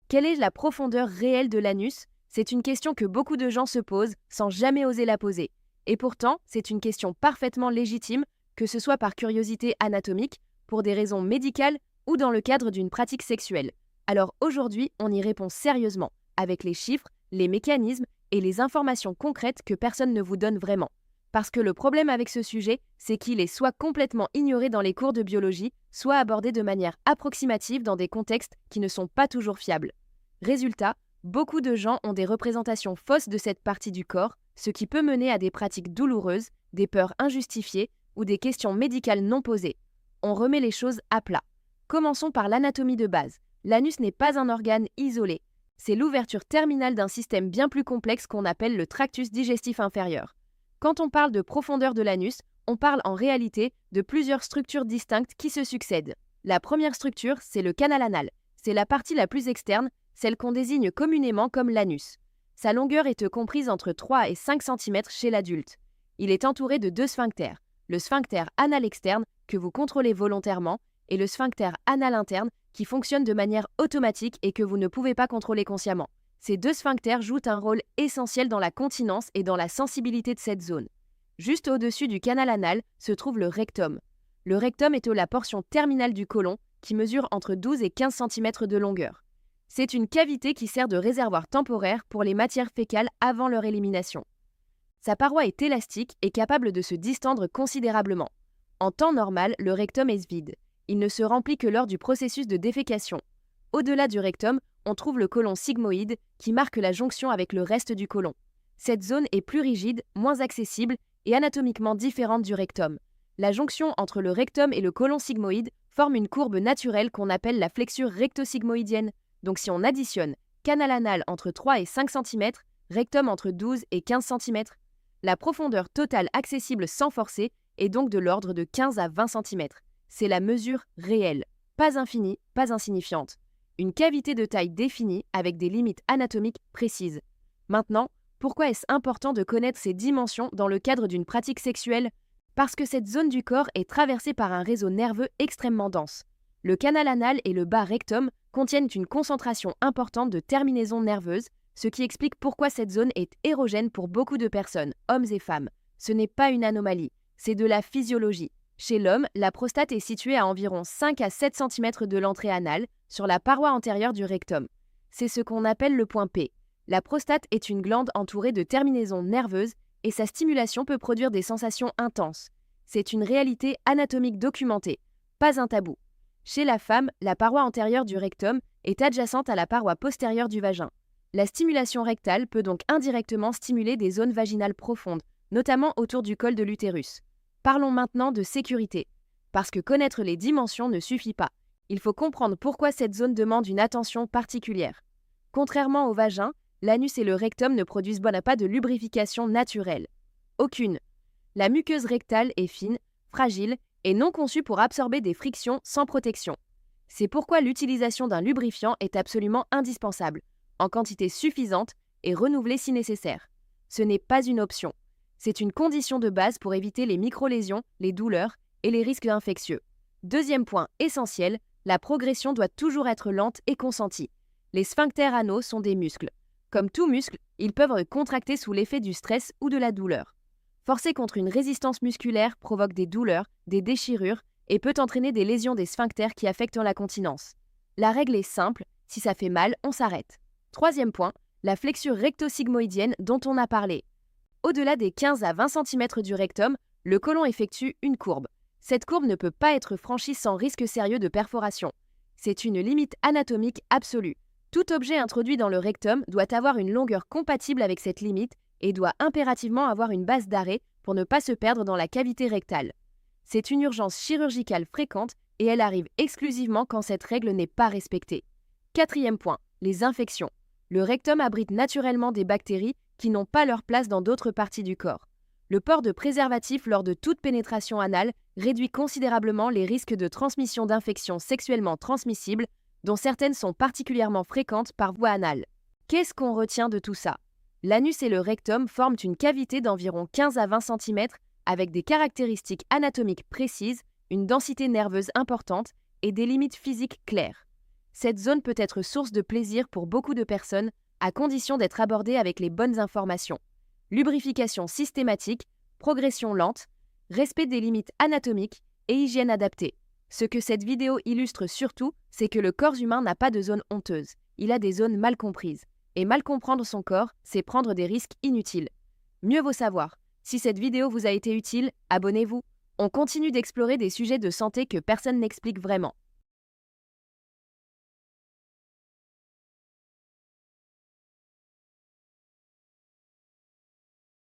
Quelle est la profondeur réelle de l'anus? C'est une question que beaucoup de gens se posent sans jamais oser la poser. Et pourtant, c'est une question parfaitement légitime, que ce soit par curiosité anatomique, pour des raisons médicales ou dans le cadre d'une pratique sexuelle. Alors aujourd'hui, on y répond sérieusement, avec les chiffres, les mécanismes et les informations concrètes que personne ne vous donne vraiment. Parce que le problème avec ce sujet, c'est qu'il est soit complètement ignoré dans les cours de biologie, soit abordé de manière approximative dans des contextes qui ne sont pas toujours fiables. Résultat, beaucoup de gens ont des représentations fausses de cette partie du corps, ce qui peut mener à des pratiques douloureuses, des peurs injustifiées ou des questions médicales non posées. On remet les choses à plat. Commençons par l'anatomie de base. L'anus n'est pas un organe isolé. C'est l'ouverture terminale d'un système bien plus complexe qu'on appelle le tractus digestif inférieur. Quand on parle de profondeur de l'anus, on parle en réalité de plusieurs structures distinctes qui se succèdent. La première structure, c'est le canal anal. C'est la partie la plus externe, celle qu'on désigne communément comme l'anus. Sa longueur est comprise entre 3 et 5 cm chez l'adulte. Il est entouré de deux sphincters, le sphincter anal externe, que vous contrôlez volontairement, et le sphincter anal interne, qui fonctionne de manière automatique et que vous ne pouvez pas contrôler consciemment. Ces deux sphincters jouent un rôle essentiel dans la continence et dans la sensibilité de cette zone. Juste au-dessus du canal anal se trouve le rectum. Le rectum est la portion terminale du côlon, qui mesure entre 12 et 15 cm de longueur. C'est une cavité qui sert de réservoir temporaire pour les matières fécales avant leur élimination. Sa paroi est élastique et capable de se distendre considérablement. En temps normal, le rectum est vide. Il ne se remplit que lors du processus de défécation. Au-delà du rectum, on trouve le côlon sigmoïde qui marque la jonction avec le reste du côlon. Cette zone est plus rigide, moins accessible et anatomiquement différente du rectum. La jonction entre le rectum et le côlon sigmoïde forme une courbe naturelle qu'on appelle la flexure rectosigmoïdienne. Donc si on additionne canal anal entre 3 et 5 cm, rectum entre 12 et 15 cm, la profondeur totale accessible sans forcer est donc de l'ordre de 15 à 20 cm. C'est la mesure réelle, pas infinie, pas insignifiante. Une cavité de taille définie avec des limites anatomiques précises. Maintenant, pourquoi est-ce important de connaître ces dimensions dans le cadre d'une pratique sexuelle? Parce que cette zone du corps est traversée par un réseau nerveux extrêmement dense. Le canal anal et le bas rectum contiennent une concentration importante de terminaisons nerveuses, ce qui explique pourquoi cette zone est érogène pour beaucoup de personnes, hommes et femmes. Ce n'est pas une anomalie, c'est de la physiologie. Chez l'homme, la prostate est située à environ 5 à 7 cm de l'entrée anale, sur la paroi antérieure du rectum. C'est ce qu'on appelle le point P. La prostate est une glande entourée de terminaisons nerveuses et sa stimulation peut produire des sensations intenses. C'est une réalité anatomique documentée, pas un tabou. Chez la femme, la paroi antérieure du rectum est adjacente à la paroi postérieure du vagin. La stimulation rectale peut donc indirectement stimuler des zones vaginales profondes, notamment autour du col de l'utérus. Parlons maintenant de sécurité. Parce que connaître les dimensions ne suffit pas. Il faut comprendre pourquoi cette zone demande une attention particulière. Contrairement au vagin, l'anus et le rectum ne produisent pas de lubrification naturelle. Aucune. La muqueuse rectale est fine, fragile et non conçue pour absorber des frictions sans protection. C'est pourquoi l'utilisation d'un lubrifiant est absolument indispensable, en quantité suffisante et renouvelée si nécessaire. Ce n'est pas une option. C'est une condition de base pour éviter les microlésions, les douleurs et les risques infectieux. Deuxième point essentiel, la progression doit toujours être lente et consentie. Les sphincters anaux sont des muscles. Comme tout muscle, ils peuvent contracter sous l'effet du stress ou de la douleur. Forcer contre une résistance musculaire provoque des douleurs, des déchirures et peut entraîner des lésions des sphincters qui affectent la continence. La règle est simple, si ça fait mal, on s'arrête. Troisième point, la flexure rectosigmoïdienne dont on a parlé. Au-delà des 15 à 20 cm du rectum, le côlon effectue une courbe. Cette courbe ne peut pas être franchie sans risque sérieux de perforation. C'est une limite anatomique absolue. Tout objet introduit dans le rectum doit avoir une longueur compatible avec cette limite et doit impérativement avoir une base d'arrêt pour ne pas se perdre dans la cavité rectale. C'est une urgence chirurgicale fréquente et elle arrive exclusivement quand cette règle n'est pas respectée. Quatrième point, les infections. Le rectum abrite naturellement des bactéries qui n'ont pas leur place dans d'autres parties du corps. Le port de préservatifs lors de toute pénétration anale réduit considérablement les risques de transmission d'infections sexuellement transmissibles, dont certaines sont particulièrement fréquentes par voie anale. Qu'est-ce qu'on retient de tout ça? L'anus et le rectum forment une cavité d'environ 15 à 20 cm avec des caractéristiques anatomiques précises, une densité nerveuse importante et des limites physiques claires. Cette zone peut être source de plaisir pour beaucoup de personnes, à condition d'être abordée avec les bonnes informations. Lubrification systématique, progression lente, respect des limites anatomiques et hygiène adaptée. Ce que cette vidéo illustre surtout, c'est que le corps humain n'a pas de zone honteuse, il a des zones mal comprises. Et mal comprendre son corps, c'est prendre des risques inutiles. Mieux vaut savoir. Si cette vidéo vous a été utile, abonnez-vous. On continue d'explorer des sujets de santé que personne n'explique vraiment.